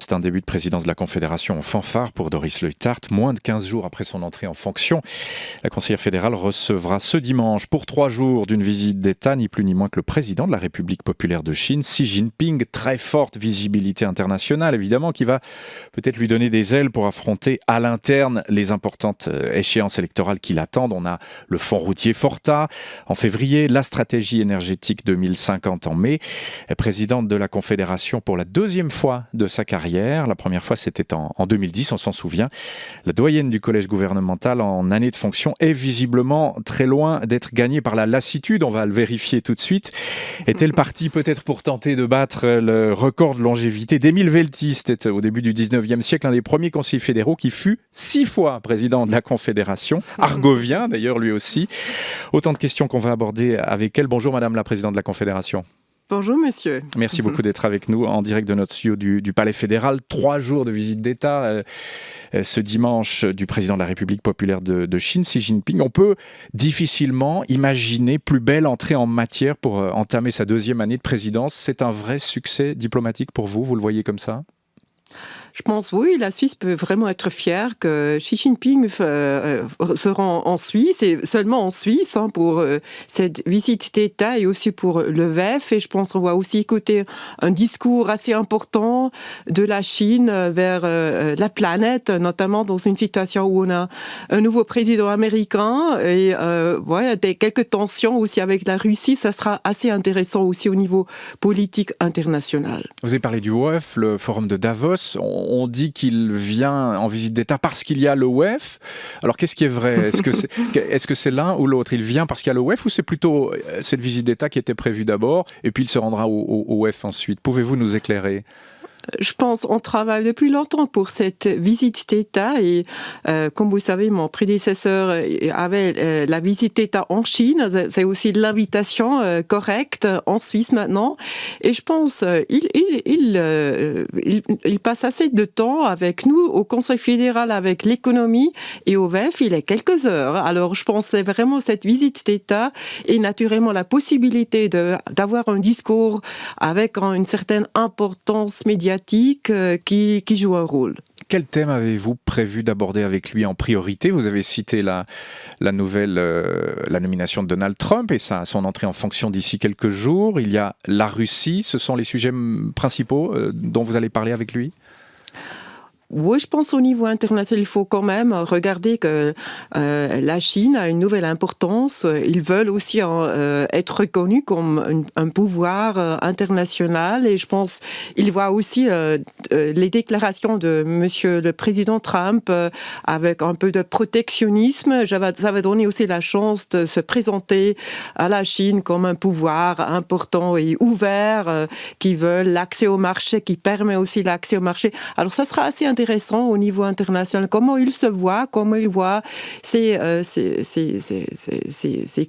C'est un début de présidence de la Confédération en fanfare pour Doris Leuthard. Moins de 15 jours après son entrée en fonction, la conseillère fédérale recevra ce dimanche pour 3 jours d'une visite d'État, ni plus ni moins que le président de la République populaire de Chine, Xi Jinping. Très forte visibilité internationale, évidemment, qui va peut-être lui donner des ailes pour affronter à l'interne les importantes échéances électorales qui l'attendent. On a le fonds routier Forta en février, la stratégie énergétique 2050 en mai. Présidente de la Confédération pour la 2e fois de sa carrière. La première fois, c'était en 2010, on s'en souvient. La doyenne du collège gouvernemental en année de fonction est visiblement très loin d'être gagnée par la lassitude. On va le vérifier tout de suite. Est-elle partie peut-être pour tenter de battre le record de longévité d'Émile Velti? C'était au début du 19e siècle, un des premiers conseillers fédéraux qui fut 6 fois président de la Confédération. Argovien d'ailleurs lui aussi. Autant de questions qu'on va aborder avec elle. Bonjour Madame la présidente de la Confédération. Bonjour monsieur. Merci beaucoup d'être avec nous en direct de notre studio du Palais fédéral. 3 jours de visite d'État ce dimanche du président de la République populaire de Chine, Xi Jinping. On peut difficilement imaginer plus belle entrée en matière pour entamer sa 2e année de présidence. C'est un vrai succès diplomatique pour vous, vous le voyez comme ça ? Je pense, oui, la Suisse peut vraiment être fière que Xi Jinping se rend en Suisse, et seulement en Suisse, pour cette visite d'État et aussi pour le VEF. Et je pense qu'on va aussi écouter un discours assez important de la Chine vers la planète, notamment dans une situation où on a un nouveau président américain et quelques tensions aussi avec la Russie. Ça sera assez intéressant aussi au niveau politique international. Vous avez parlé du WEF, le forum de Davos. On dit qu'il vient en visite d'État parce qu'il y a le WEF. Alors, qu'est-ce qui est vrai ? Est-ce que c'est l'un ou l'autre ? Il vient parce qu'il y a le WEF ou c'est plutôt cette visite d'État qui était prévue d'abord et puis il se rendra au WEF ensuite ? Pouvez-vous nous éclairer ? Je pense qu'on travaille depuis longtemps pour cette visite d'État et comme vous savez, mon prédécesseur avait la visite d'État en Chine. C'est aussi l'invitation correcte en Suisse maintenant. Et je pense il passe assez de temps avec nous au Conseil fédéral, avec l'économie et au VEF. Il est quelques heures. Alors je pense que c'est vraiment cette visite d'État et naturellement la possibilité d'avoir un discours avec une certaine importance médiatique qui joue un rôle. Quel thème avez-vous prévu d'aborder avec lui en priorité ? Vous avez cité la nomination de Donald Trump et son entrée en fonction d'ici quelques jours. Il y a la Russie. Ce sont les sujets principaux dont vous allez parler avec lui ? Oui, je pense au niveau international, il faut quand même regarder que la Chine a une nouvelle importance. Ils veulent aussi être reconnus comme un pouvoir international. Et je pense il voit aussi les déclarations de Monsieur le Président Trump avec un peu de protectionnisme. Ça va donner aussi la chance de se présenter à la Chine comme un pouvoir important et ouvert qui veut l'accès au marché, qui permet aussi l'accès au marché. Alors ça sera assez intéressant au niveau international, comment il se voit, comment il voit ses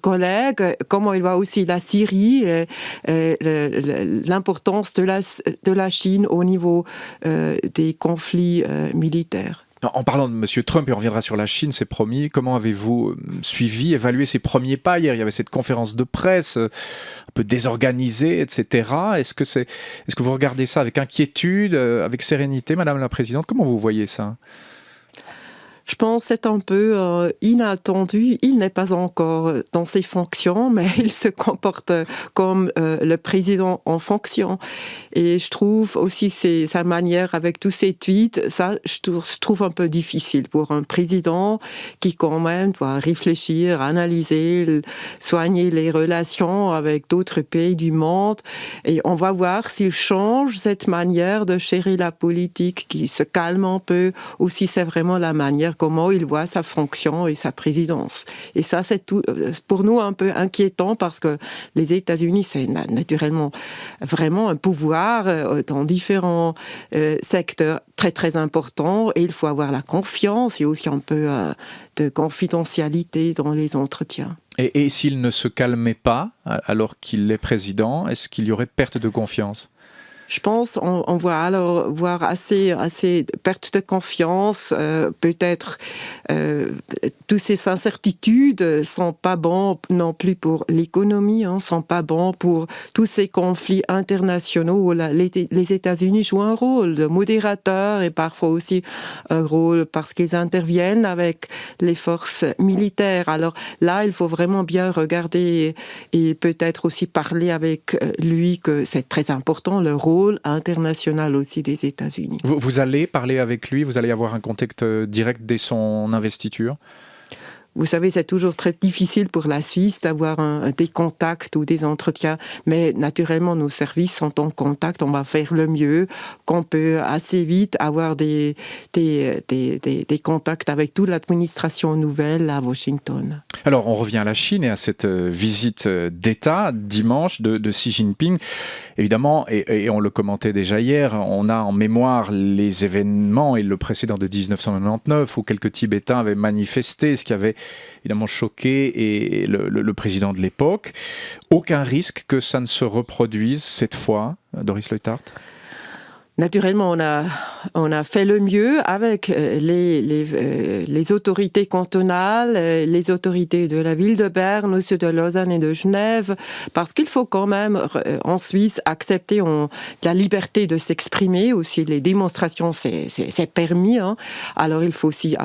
collègues, comment il voit aussi la Syrie, l'importance de la Chine au niveau des conflits militaires. En parlant de M. Trump, et on reviendra sur la Chine, c'est promis, comment avez-vous suivi, évalué ses premiers pas hier ? Il y avait cette conférence de presse un peu désorganisée, etc. Est-ce que vous regardez ça avec inquiétude, avec sérénité, Madame la Présidente ? Comment vous voyez ça ? Je pense que c'est un peu inattendu. Il n'est pas encore dans ses fonctions, mais il se comporte comme le président en fonction. Et je trouve aussi sa manière avec tous ses tweets, ça, je trouve un peu difficile pour un président qui quand même doit réfléchir, analyser, soigner les relations avec d'autres pays du monde. Et on va voir s'il change cette manière de gérer la politique, qui se calme un peu, ou si c'est vraiment la manière comment il voit sa fonction et sa présidence. Et ça, c'est tout, pour nous un peu inquiétant parce que les États-Unis, c'est naturellement vraiment un pouvoir dans différents secteurs très très importants et il faut avoir la confiance et aussi un peu de confidentialité dans les entretiens. Et s'il ne se calmait pas alors qu'il est président, est-ce qu'il y aurait perte de confiance ? Je pense on va alors voir assez perte de confiance, peut-être toutes ces incertitudes sont pas bons non plus pour l'économie, sont pas bons pour tous ces conflits internationaux où les États-Unis jouent un rôle de modérateur et parfois aussi un rôle parce qu'ils interviennent avec les forces militaires. Alors là, il faut vraiment bien regarder et peut-être aussi parler avec lui que c'est très important le rôle international aussi des États-Unis. Vous allez parler avec lui, vous allez avoir un contact direct dès son investiture? Vous savez, c'est toujours très difficile pour la Suisse d'avoir des contacts ou des entretiens, mais naturellement, nos services sont en contact. On va faire le mieux, qu'on peut assez vite avoir des contacts avec toute l'administration nouvelle à Washington. Alors, on revient à la Chine et à cette visite d'État dimanche de Xi Jinping. Évidemment, et on le commentait déjà hier, on a en mémoire les événements et le précédent de 1999 où quelques Tibétains avaient manifesté, ce qui avait évidemment choqué le président de l'époque. Aucun risque que ça ne se reproduise cette fois, Doris Leuthard? Naturellement, on a fait le mieux avec les autorités cantonales, les autorités de la ville de Berne, aussi de Lausanne et de Genève, parce qu'il faut quand même, en Suisse, accepter la liberté de s'exprimer, aussi les démonstrations, c'est permis. Alors il faut aussi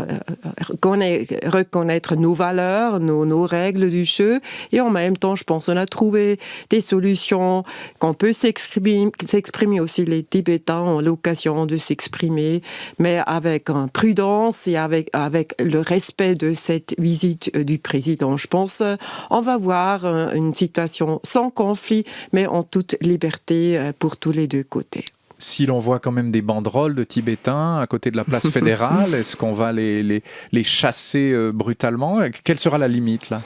reconnaître nos valeurs, nos règles du jeu, et en même temps, je pense, on a trouvé des solutions qu'on peut s'exprimer aussi les Tibétains ont l'occasion de s'exprimer, mais avec prudence et avec le respect de cette visite du président. Je pense on va voir une situation sans conflit, mais en toute liberté pour tous les deux côtés. Si l'on voit quand même des banderoles de Tibétains à côté de la place fédérale, est-ce qu'on va les chasser brutalement? Quelle sera la limite là?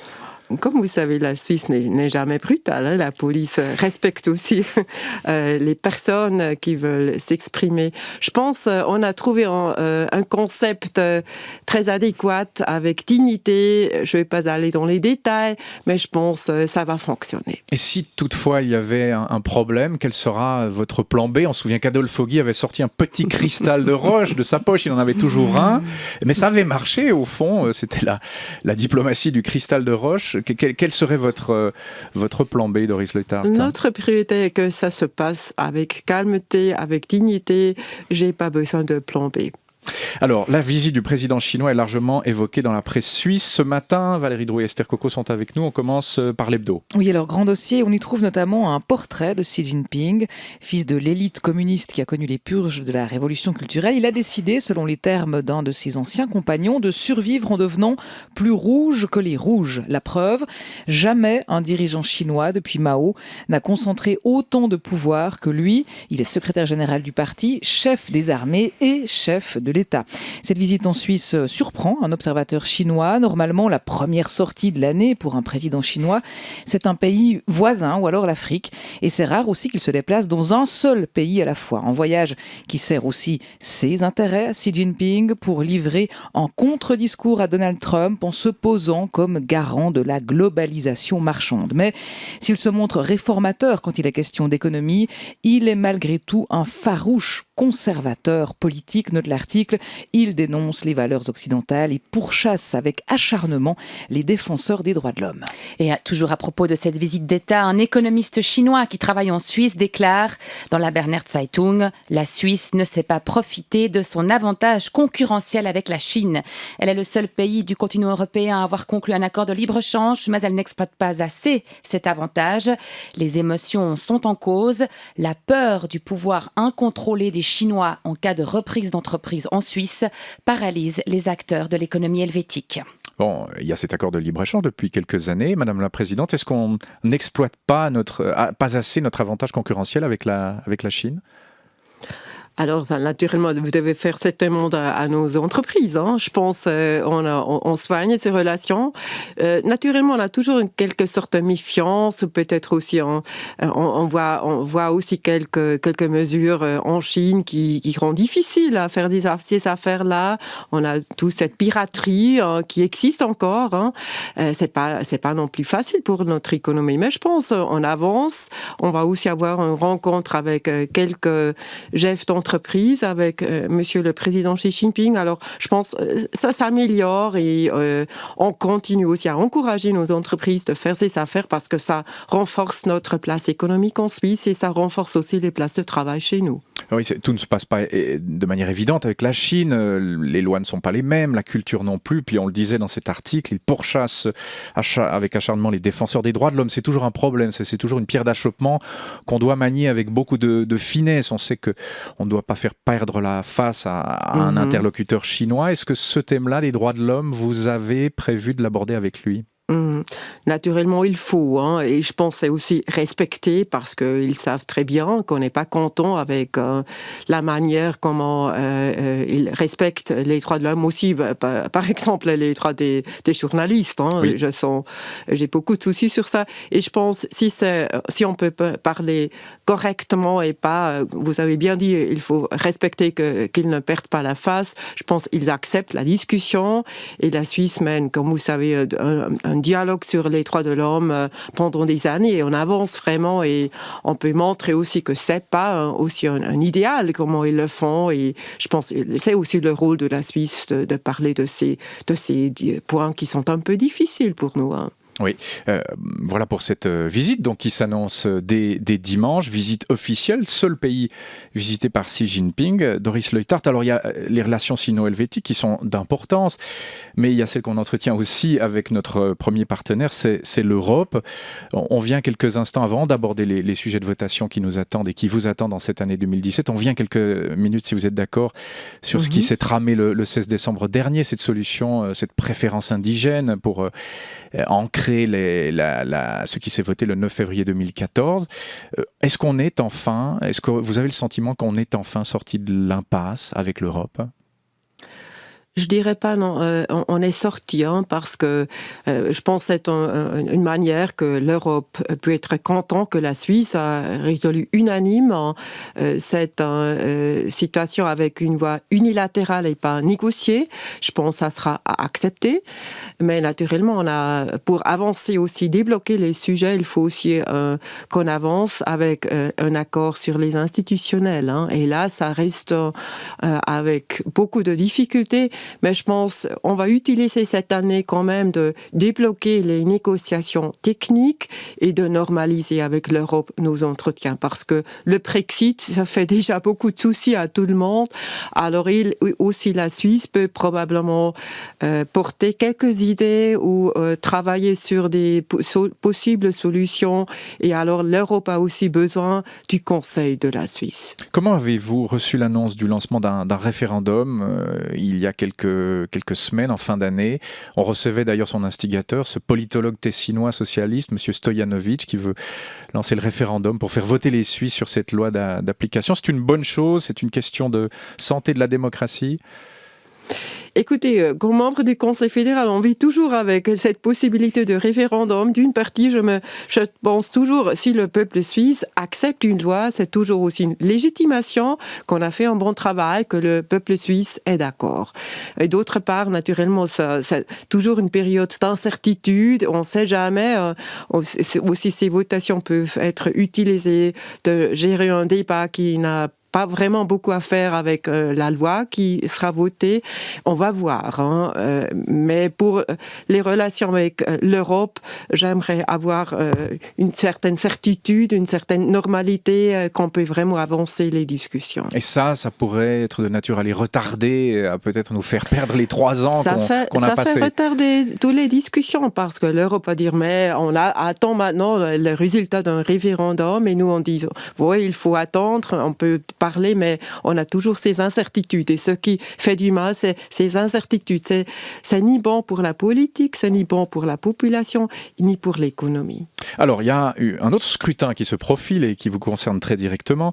Comme vous savez, la Suisse n'est jamais brutale. La police respecte aussi les personnes qui veulent s'exprimer. Je pense on a trouvé un concept très adéquat avec dignité. Je ne vais pas aller dans les détails, mais je pense ça va fonctionner. Et si toutefois il y avait un problème, quel sera votre plan B? On se souvient qu'Adolphe Foggy avait sorti un petit cristal de roche de sa poche, il en avait toujours un, mais ça avait marché au fond, c'était la diplomatie du cristal de roche. Quel serait votre plan B, Doris Leuthard? Notre priorité est que ça se passe avec calmeté, avec dignité. J'ai pas besoin de plan B. Alors, la visite du président chinois est largement évoquée dans la presse suisse. Ce matin, Valérie Drouet et Esther Coco sont avec nous. On commence par l'hebdo. Oui, alors grand dossier. On y trouve notamment un portrait de Xi Jinping, fils de l'élite communiste qui a connu les purges de la révolution culturelle. Il a décidé, selon les termes d'un de ses anciens compagnons, de survivre en devenant plus rouge que les rouges. La preuve, jamais un dirigeant chinois depuis Mao n'a concentré autant de pouvoir que lui. Il est secrétaire général du parti, chef des armées et chef de l'État. Cette visite en Suisse surprend un observateur chinois. Normalement, la première sortie de l'année pour un président chinois, c'est un pays voisin ou alors l'Afrique. Et c'est rare aussi qu'il se déplace dans un seul pays à la fois. Un voyage qui sert aussi ses intérêts à Xi Jinping pour livrer un contre-discours à Donald Trump en se posant comme garant de la globalisation marchande. Mais s'il se montre réformateur quand il est question d'économie, il est malgré tout un farouche conservateur politique, note l'article. Il dénonce les valeurs occidentales et pourchasse avec acharnement les défenseurs des droits de l'homme. Et toujours à propos de cette visite d'État, un économiste chinois qui travaille en Suisse déclare dans la Berner Zeitung « La Suisse ne sait pas profiter de son avantage concurrentiel avec la Chine. Elle est le seul pays du continent européen à avoir conclu un accord de libre-échange, mais elle n'exploite pas assez cet avantage. Les émotions sont en cause. La peur du pouvoir incontrôlé des Chinois en cas de reprise d'entreprise en Suisse paralyse les acteurs de l'économie helvétique. » Bon, il y a cet accord de libre-échange depuis quelques années. Madame la Présidente, est-ce qu'on n'exploite pas assez notre avantage concurrentiel avec la Chine ? Alors, naturellement, vous devez faire cette demande à nos entreprises. Je pense on soigne ces relations. Naturellement, on a toujours une quelque sorte de méfiance. Peut-être aussi, on voit aussi quelques mesures en Chine qui rendent difficile à faire ces affaires-là. On a toute cette piraterie qui existe encore. C'est pas non plus facile pour notre économie. Mais je pense on avance. On va aussi avoir une rencontre avec quelques chefs d'entreprise, avec Monsieur le Président Xi Jinping. Alors, je pense ça s'améliore et on continue aussi à encourager nos entreprises de faire ces affaires parce que ça renforce notre place économique en Suisse et ça renforce aussi les places de travail chez nous. Oui, tout ne se passe pas de manière évidente avec la Chine. Les lois ne sont pas les mêmes, la culture non plus. Puis on le disait dans cet article, ils pourchassent avec acharnement les défenseurs des droits de l'homme. C'est toujours un problème, c'est toujours une pierre d'achoppement qu'on doit manier avec beaucoup de finesse. On sait qu'on ne doit pas faire perdre la face à un interlocuteur chinois. Est-ce que ce thème-là, les droits de l'homme, vous avez prévu de l'aborder avec lui ? Naturellement, il faut, et je pense c'est aussi respecter parce qu'ils savent très bien qu'on n'est pas content avec la manière comment ils respectent les droits de l'homme aussi, par exemple les droits des journalistes. Oui. J'ai beaucoup de soucis sur ça, et je pense si on peut parler correctement et pas, vous avez bien dit, il faut respecter qu'ils ne perdent pas la face. Je pense qu'ils acceptent la discussion et la Suisse mène, comme vous savez, un dialogue sur les droits de l'homme pendant des années et on avance vraiment et on peut montrer aussi que c'est pas aussi un idéal comment ils le font et je pense que c'est aussi le rôle de la Suisse de parler de ces points qui sont un peu difficiles pour nous. Oui, voilà pour cette visite donc qui s'annonce dès dimanche, visite officielle, seul pays visité par Xi Jinping, Doris Leuthard. Alors il y a les relations sino-helvétiques qui sont d'importance, mais il y a celles qu'on entretient aussi avec notre premier partenaire, c'est l'Europe. On vient quelques instants avant d'aborder les sujets de votation qui nous attendent et qui vous attendent en cette année 2017. On vient quelques minutes, si vous êtes d'accord, sur ce qui s'est tramé le 16 décembre dernier, cette solution, cette préférence indigène pour ancrer ce qui s'est voté le 9 février 2014. Est-ce que vous avez le sentiment qu'on est enfin sorti de l'impasse avec l'Europe ? Je dirais pas non, on est sorti parce que je pense que c'est une manière que l'Europe peut être content que la Suisse a résolu unanime cette situation avec une voie unilatérale et pas négociée. Je pense que ça sera accepté, mais naturellement pour avancer aussi, débloquer les sujets, il faut aussi qu'on avance avec un accord sur les institutionnels. Et là, ça reste avec beaucoup de difficultés. Mais je pense qu'on va utiliser cette année quand même de débloquer les négociations techniques et de normaliser avec l'Europe nos entretiens. Parce que le Brexit, ça fait déjà beaucoup de soucis à tout le monde. Alors aussi la Suisse peut probablement porter quelques idées ou travailler sur des possibles solutions. Et alors l'Europe a aussi besoin du Conseil de la Suisse. Comment avez-vous reçu l'annonce du lancement d'un référendum il y a quelques semaines, en fin d'année? On recevait d'ailleurs son instigateur, ce politologue tessinois socialiste, M. Stojanovic, qui veut lancer le référendum pour faire voter les Suisses sur cette loi d'application. C'est une bonne chose? C'est une question de santé de la démocratie? Écoutez, comme membre du Conseil fédéral, on vit toujours avec cette possibilité de référendum. D'une partie, je pense toujours, si le peuple suisse accepte une loi, c'est toujours aussi une légitimation qu'on a fait un bon travail, que le peuple suisse est d'accord. Et d'autre part, naturellement, c'est toujours une période d'incertitude. On ne sait jamais. Aussi, ces votations peuvent être utilisées de gérer un débat qui n'a pas vraiment beaucoup à faire avec la loi qui sera votée. On va voir. Mais pour les relations avec l'Europe, j'aimerais avoir une certaine certitude, une certaine normalité, qu'on peut vraiment avancer les discussions. Et ça pourrait être de nature à les retarder, à peut-être nous faire perdre les 3 ans qu'on a passés. Ça fait retarder toutes les discussions parce que l'Europe va dire mais attend maintenant le résultat d'un référendum et nous on dit oui, il faut attendre, on peut pas parler, mais on a toujours ces incertitudes. Et ce qui fait du mal, c'est ces incertitudes. C'est ni bon pour la politique, c'est ni bon pour la population, ni pour l'économie. Alors, il y a eu un autre scrutin qui se profile et qui vous concerne très directement.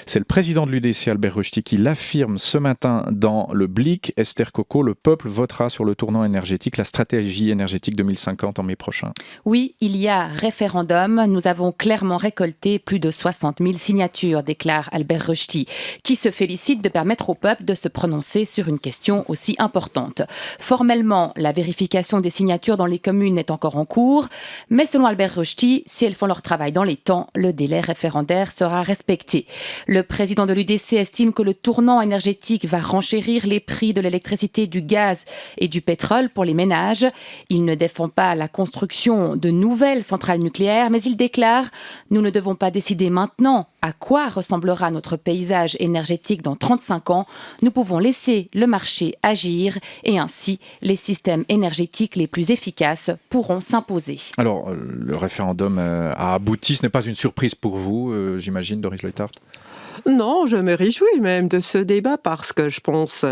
C'est le président de l'UDC, Albert Rochety, qui l'affirme ce matin dans le Blick. Esther Coco, le peuple votera sur le tournant énergétique, la stratégie énergétique 2050 en mai prochain. Oui, il y a référendum. Nous avons clairement récolté plus de 60 000 signatures, déclare Albert Rochety, qui se félicite de permettre au peuple de se prononcer sur une question aussi importante. Formellement, la vérification des signatures dans les communes est encore en cours, mais selon Albert Rochety, si elles font leur travail dans les temps, le délai référendaire sera respecté. Le président de l'UDC estime que le tournant énergétique va renchérir les prix de l'électricité, du gaz et du pétrole pour les ménages. Il ne défend pas la construction de nouvelles centrales nucléaires, mais il déclare « Nous ne devons pas décider maintenant à quoi ressemblera notre paysage énergétique dans 35 ans. Nous pouvons laisser le marché agir et ainsi les systèmes énergétiques les plus efficaces pourront s'imposer. » Alors, le référendum a abouti. Ce n'est pas une surprise pour vous, j'imagine, Doris Leuthard? Non, je me réjouis même de ce débat parce que je pense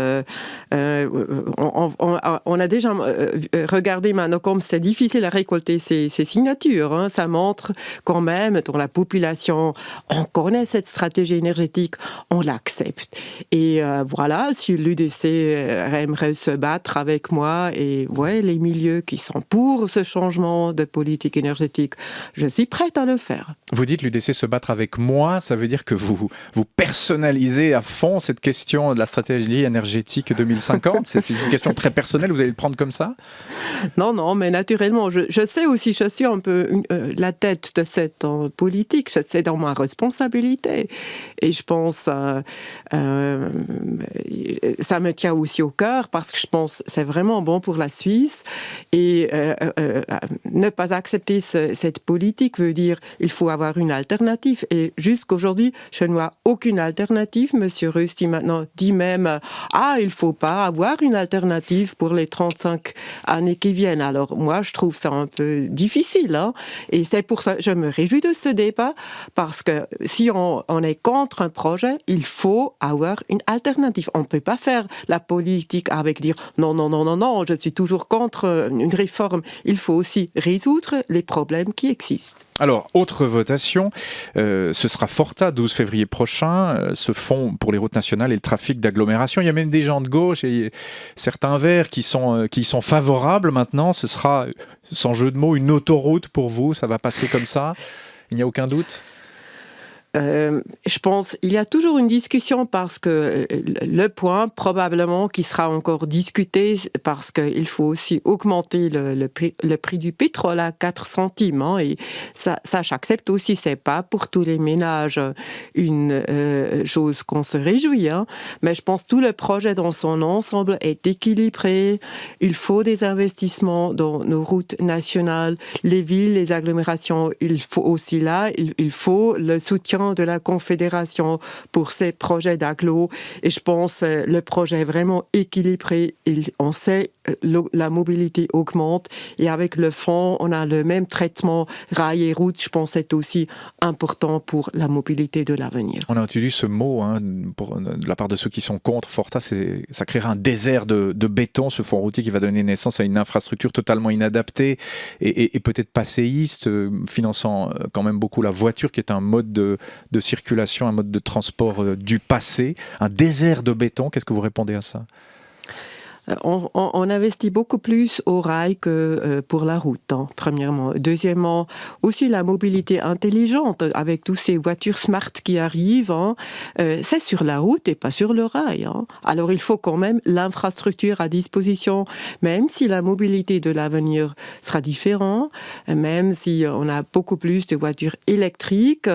on a déjà regardé maintenant comme c'est difficile à récolter ces signatures. Hein. Ça montre quand même dans la population, on connaît cette stratégie énergétique, on l'accepte. Et voilà, si l'UDC aimerait se battre avec moi et les milieux qui sont pour ce changement de politique énergétique, je suis prête à le faire. Vous dites l'UDC se battre avec moi, ça veut dire que vous personnalisez à fond cette question de la stratégie énergétique 2050? C'est une question très personnelle, vous allez le prendre comme ça? Non, mais naturellement, je sais aussi, je suis un peu la tête de cette politique, c'est dans ma responsabilité. Et je pense, ça me tient aussi au cœur parce que je pense que c'est vraiment bon pour la Suisse. Et ne pas accepter cette politique veut dire il faut avoir une alternative. Et jusqu'aujourd'hui, je ne vois aucune alternative. Monsieur Rochety maintenant dit même il ne faut pas avoir une alternative pour les 35 années qui viennent. Alors moi, je trouve ça un peu difficile. Hein. Et c'est pour ça que je me réjouis de ce débat parce que si on est contre un projet, il faut avoir une alternative. On ne peut pas faire la politique avec dire non, je suis toujours contre une réforme. Il faut aussi résoudre les problèmes qui existent. Alors, autre votation, ce sera Forta, 12 février prochain, ce fonds pour les routes nationales et le trafic d'agglomération. Il y a même des gens de gauche et certains verts qui sont favorables maintenant. Ce sera, sans jeu de mots, une autoroute pour vous. Ça va passer comme ça. Il n'y a aucun doute? Je pense qu'il y a toujours une discussion parce que le point probablement qui sera encore discuté parce qu'il faut aussi augmenter le prix du pétrole à 4 centimes. Hein, et ça j'accepte aussi, c'est pas pour tous les ménages une chose qu'on se réjouit. Hein, mais je pense que tout le projet dans son ensemble est équilibré. Il faut des investissements dans nos routes nationales, les villes, les agglomérations. Il faut aussi il faut le soutien de la Confédération pour ces projets d'agglo. Et je pense que le projet est vraiment équilibré. On sait la mobilité augmente et avec le fonds, on a le même traitement rail et route. Je pense que c'est aussi important pour la mobilité de l'avenir. On a utilisé ce mot de la part de ceux qui sont contre Forta, ça créera un désert de béton, ce fonds routier qui va donner naissance à une infrastructure totalement inadaptée et peut-être passéiste, finançant quand même beaucoup la voiture qui est un mode de circulation, un mode de transport du passé, un désert de béton. Qu'est-ce que vous répondez à ça? On investit beaucoup plus au rail que pour la route, hein, premièrement. Deuxièmement, aussi la mobilité intelligente avec toutes ces voitures smart qui arrivent. Hein, c'est sur la route et pas sur le rail. Hein. Alors il faut quand même l'infrastructure à disposition, même si la mobilité de l'avenir sera différente, même si on a beaucoup plus de voitures électriques.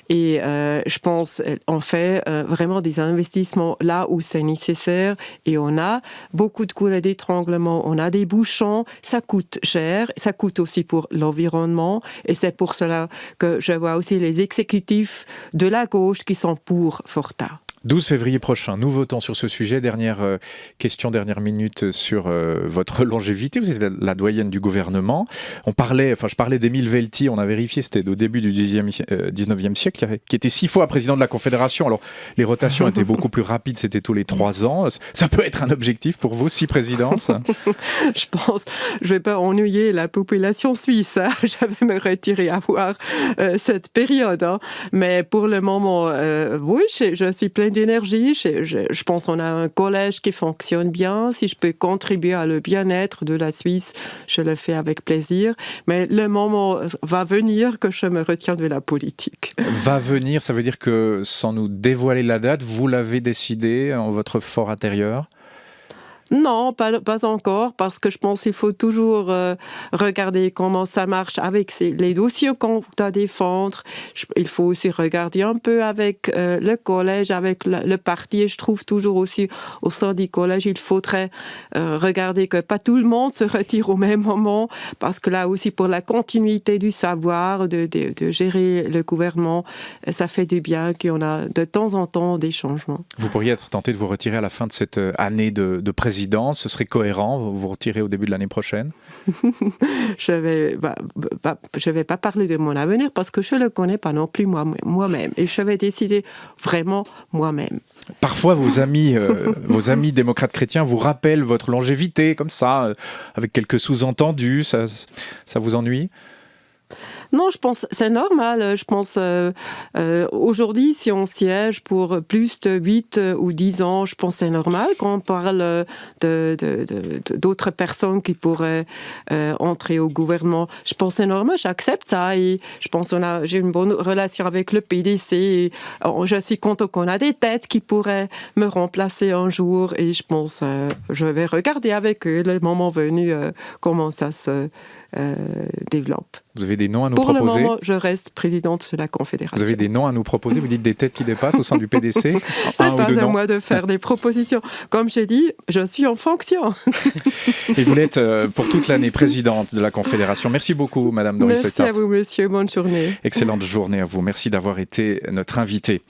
Et je pense on fait vraiment des investissements là où c'est nécessaire et on a beaucoup de coulées d'étranglement, on a des bouchons, ça coûte cher, ça coûte aussi pour l'environnement et c'est pour cela que je vois aussi les exécutifs de la gauche qui sont pour Forta. 12 février prochain, nous votons sur ce sujet. Dernière question, dernière minute sur votre longévité. Vous êtes la doyenne du gouvernement. Je parlais d'Émile Velti, on a vérifié, c'était au début du 19e siècle, qui était 6 fois président de la Confédération. Alors, les rotations étaient beaucoup plus rapides, c'était tous les 3 ans. Ça peut être un objectif pour vous, 6 présidences? Je pense, je vais pas ennuyer la population suisse. Hein. Je vais me retirer à voir cette période. Hein. Mais pour le moment, oui, je suis pleine d'énergie. Je pense qu'on a un collège qui fonctionne bien. Si je peux contribuer à le bien-être de la Suisse, je le fais avec plaisir. Mais le moment va venir que je me retiens de la politique. Va venir, ça veut dire que sans nous dévoiler la date, vous l'avez décidé en votre fort intérieur? Non, pas encore, parce que je pense qu'il faut toujours regarder comment ça marche avec les dossiers qu'on doit défendre. Il faut aussi regarder un peu avec le collège, avec le parti. Et je trouve toujours aussi au sein du collège, il faudrait regarder que pas tout le monde se retire au même moment, parce que là aussi, pour la continuité du savoir, de gérer le gouvernement, ça fait du bien qu'on a de temps en temps des changements. Vous pourriez être tenté de vous retirer à la fin de cette année de présidence. Ce serait cohérent, vous vous retirez au début de l'année prochaine? Je vais pas parler de mon avenir parce que je le connais pas non plus moi-même. Et je vais décider vraiment moi-même. Parfois, vos amis démocrates chrétiens vous rappellent votre longévité, comme ça, avec quelques sous-entendus. Ça vous ennuie? Non, je pense c'est normal. Je pense aujourd'hui, si on siège pour plus de 8 ou 10 ans, je pense c'est normal quand on parle d'autres personnes qui pourraient entrer au gouvernement. Je pense c'est normal, j'accepte ça et je pense j'ai une bonne relation avec le PDC. Et je suis contente qu'on a des têtes qui pourraient me remplacer un jour et je pense je vais regarder avec eux le moment venu comment ça se développe. Vous avez des noms à nous proposer? proposer? Pour le moment, je reste présidente de la Confédération. Vous avez des noms à nous proposer? Vous dites des têtes qui dépassent au sein du PDC? C'est pas à moi de faire des propositions. Comme j'ai dit, je suis en fonction. Et vous l'êtes pour toute l'année présidente de la Confédération. Merci beaucoup, Madame Doris Merci Leuthard. à vous, monsieur. Bonne journée. Excellente journée à vous. Merci d'avoir été notre invitée.